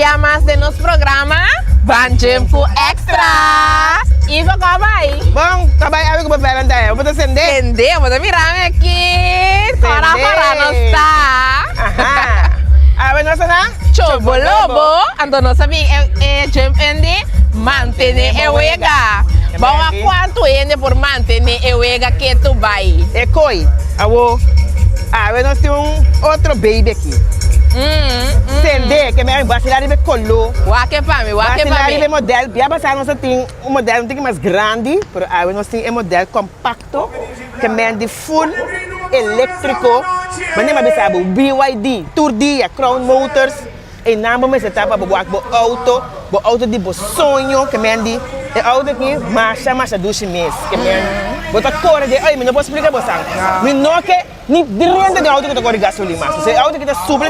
día más de nuestro programa Van Tempo Extra. E como vai? Bom, trabalho aí com o Valentine. Eu vou acender. Entendeu? Vou mirar aqui. Para não está. Ah, mas nós Chobo lobo. Então nós sabemos é manter a wega. Bom, a quanto é por manter a wega que tu vai? É coi. Nós temos outro baby aqui. Sende, que é bastante de color. Wake para mim. Bastante de modelo. Já passamos nós temos modelo mais grande, mas nós temos modelo compacto, que é de full elétrico. Mas nem mais sabe, BYD, Turdia, Crown Motors. E não vamos estar para o auto de sonho, que é de auto aqui, marcha do chinês, que é bota cor de, ai, mas não posso explicar para você. Mas não que nem direto de auto que está com gasolina, mas se auto que está super,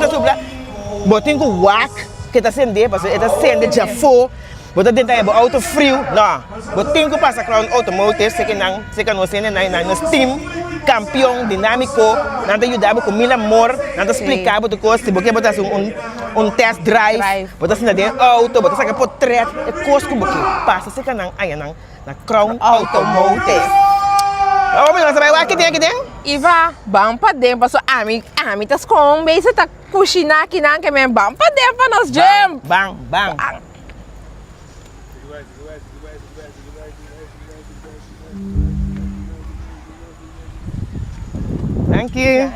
botem com WAC que está acender, porque está acender já for, bota dentro do auto frio, não, botem com passa Crown Automotive, se que não acende não steam, campeão dinâmico, não te ajudava com mil amor, não te explicar para tu coisa, porque botar test drive, botar assim dentro auto, botar saca portrait, é coisa que passa se que não aí na Crown Automotive. Vamos lá, vai aqui dentro. Iva, vamos para dentro, passou ami tas com bem você tá cozinhando aqui não que me vamos para dentro para nós jam. Bang. Thank you.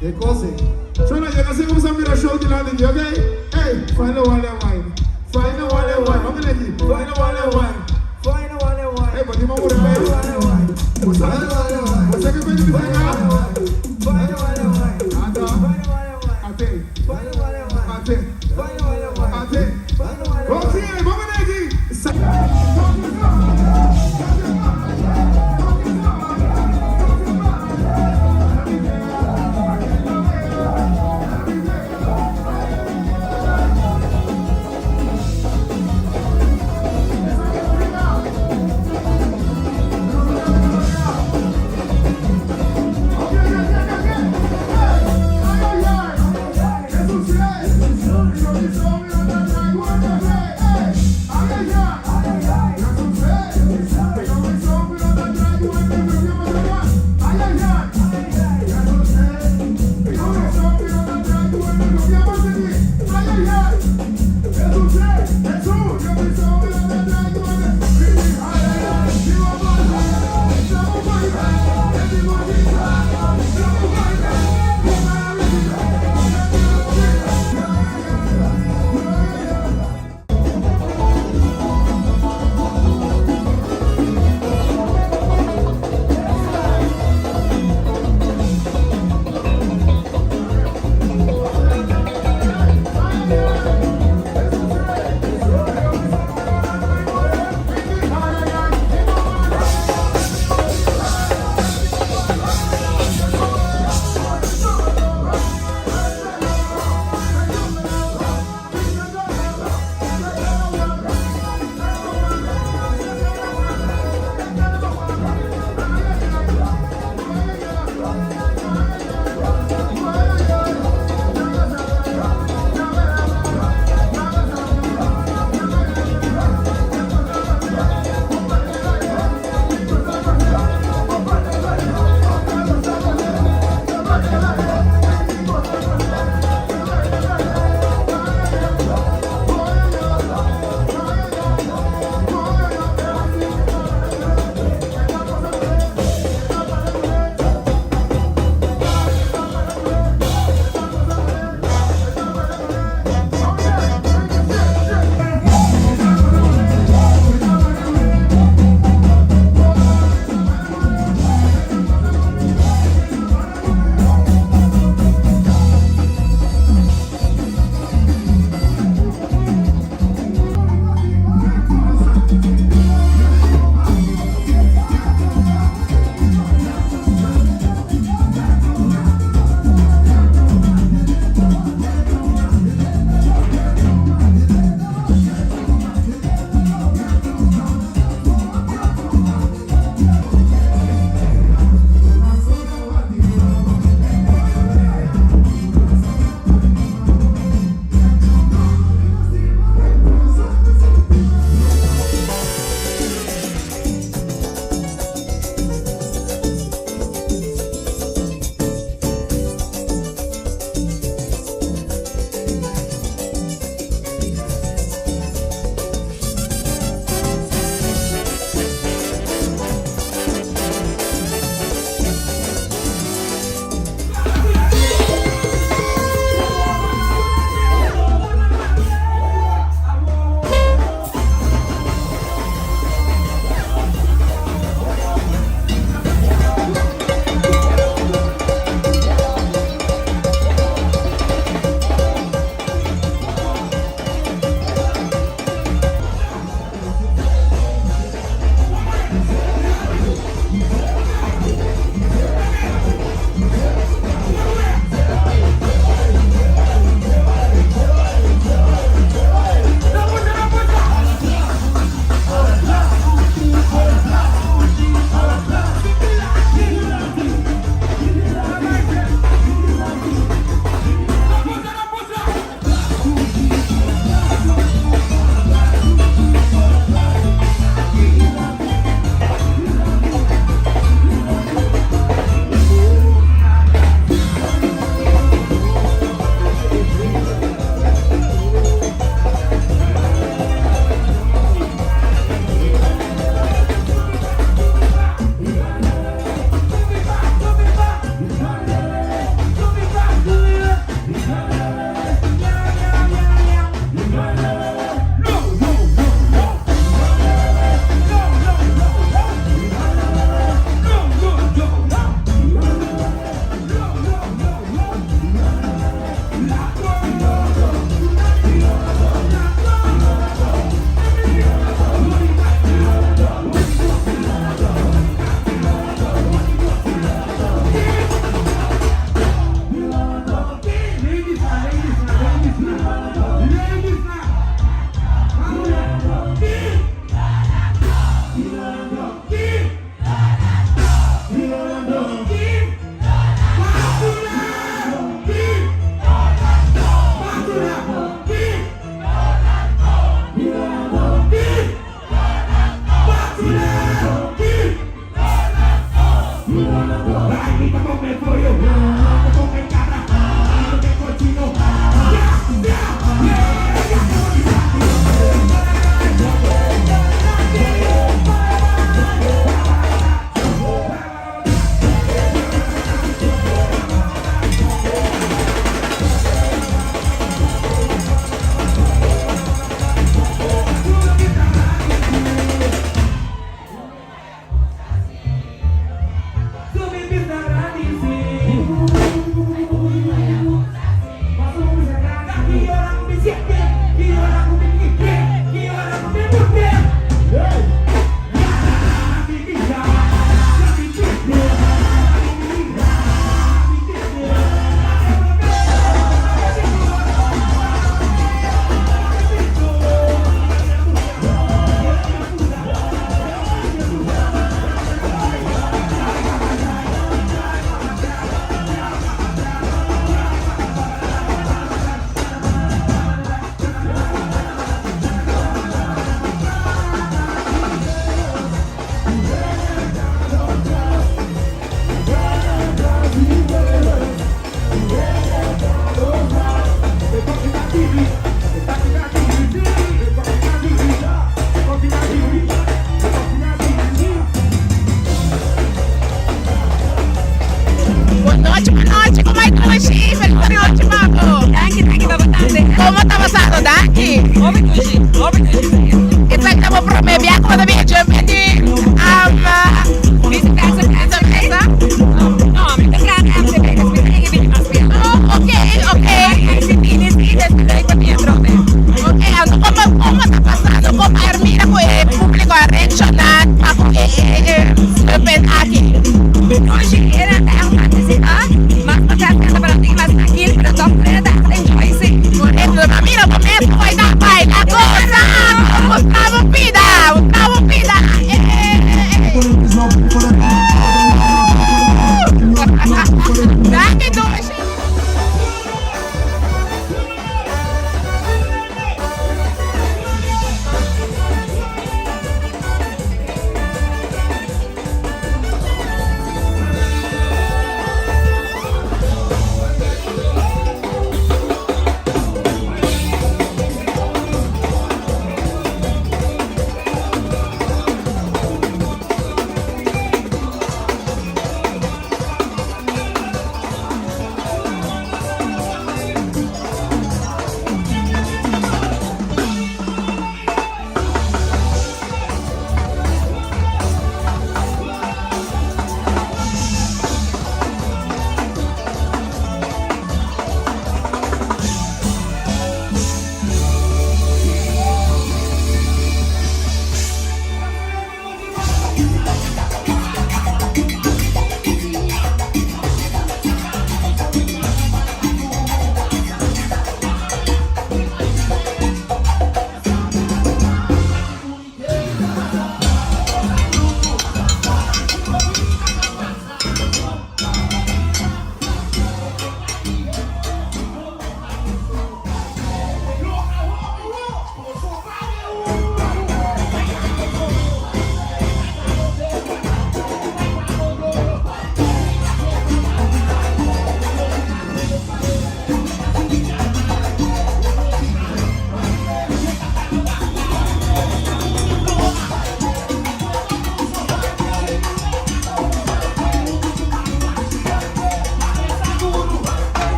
Que cosa? Suena, yo no sé cómo se mira el show de la niña, ¿ok? Hey, final one and wine. Final one and wine. Vamos aquí. Final one and wine. Final one and wine. Hey, pues dimos por el medio. Final one and wine. Pues ¿sabes qué coño me dice acá? Final one and wine. Anda. Final one and wine. Ate. Final one and wine. Ate. Final one and wine. Ate. Final one and wine. Ok, vamos aquí.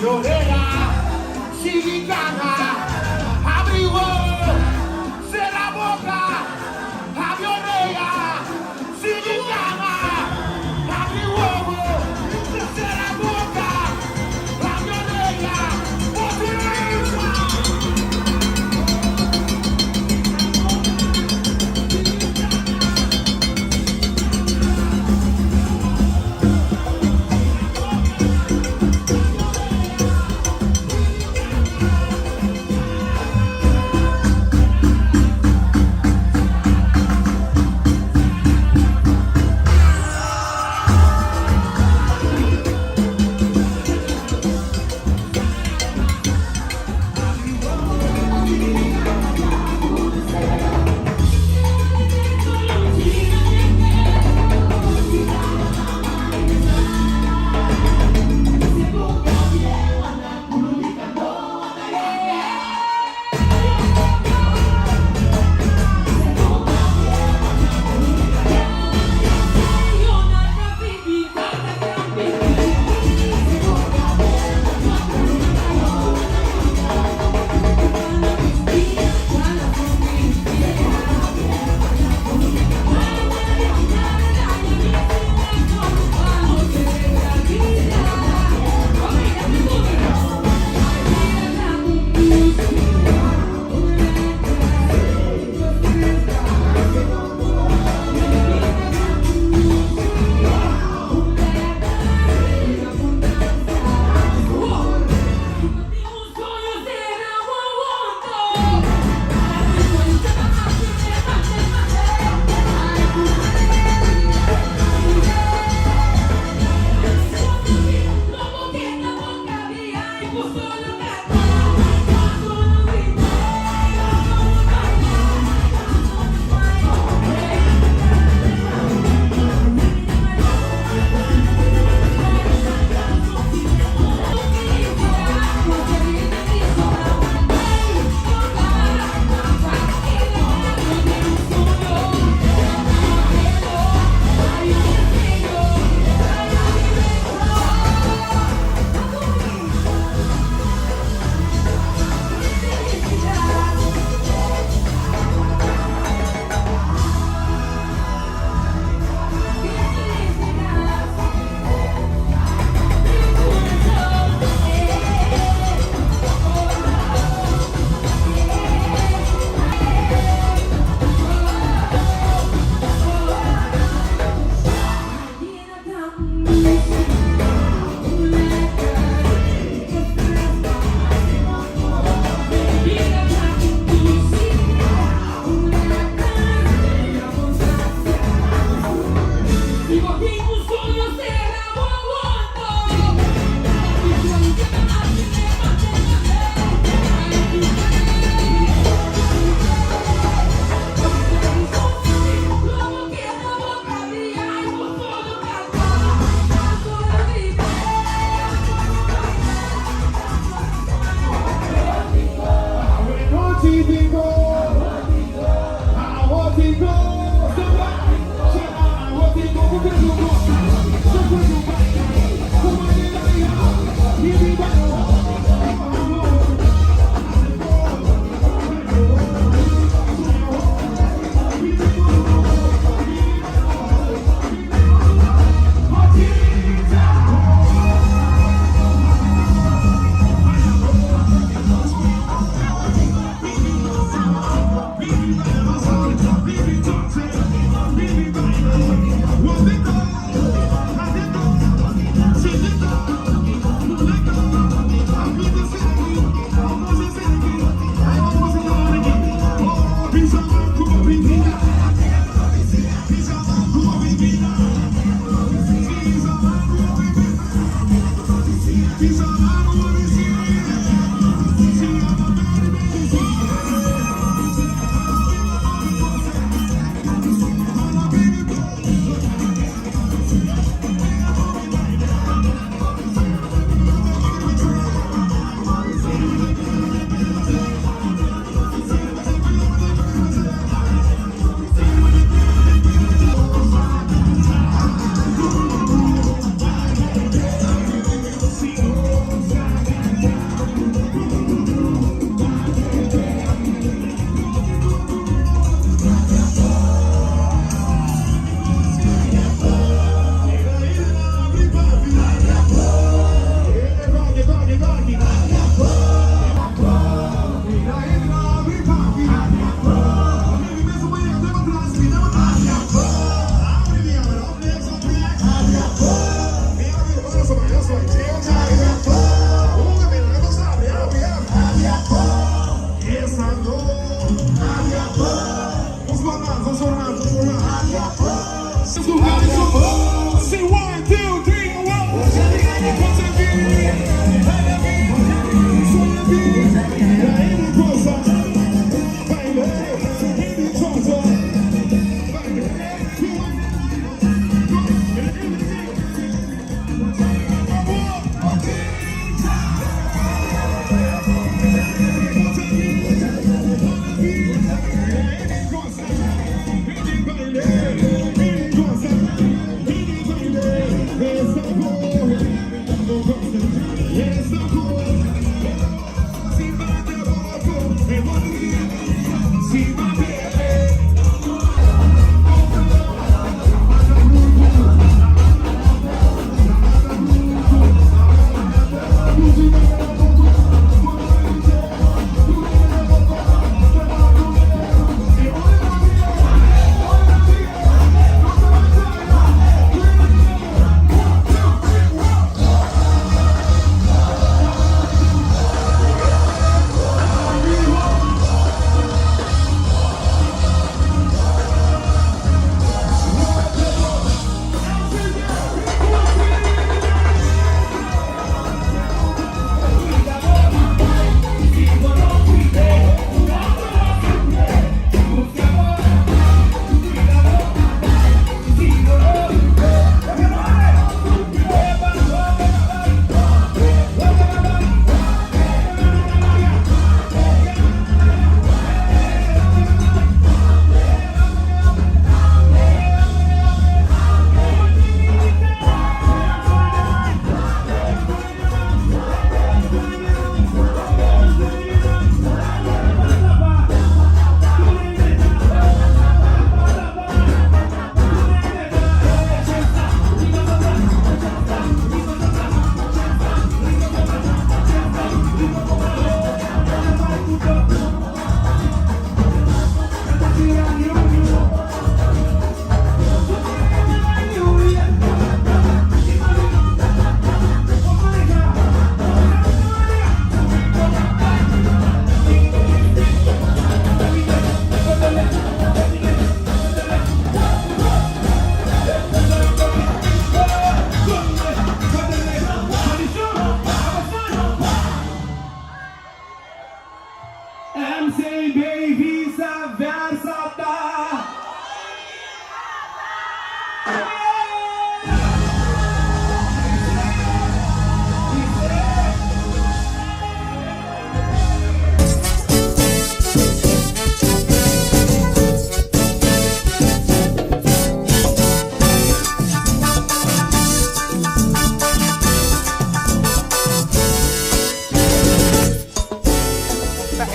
orejas, chiricana, abrigo, cierra la boca, abre oreja, chiricana, abrigo, cierra la boca, abre oreja,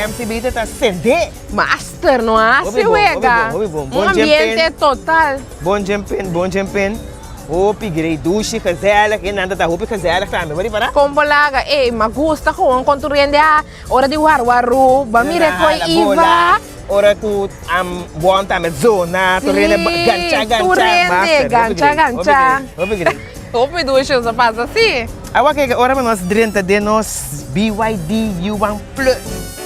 MCB tá CD. Master, não é? Obi Se bom, uega. obi bom. Bom Ambiente jumping. total. Bom jumping. Hopi, grei dushi, gezellig. En dan dat hopi gezellig samen. Wat para? Kumbalaga, me gusta gewoon conturende a hora de warwaru, ba mire koi iva. Ora tu buon met zona, tu rende gancha. tu rende, gancha. Hopi grei. Hope duas coisas passa assim. Awa kijk, ora we ons drinken de nos BYD U1 Plus.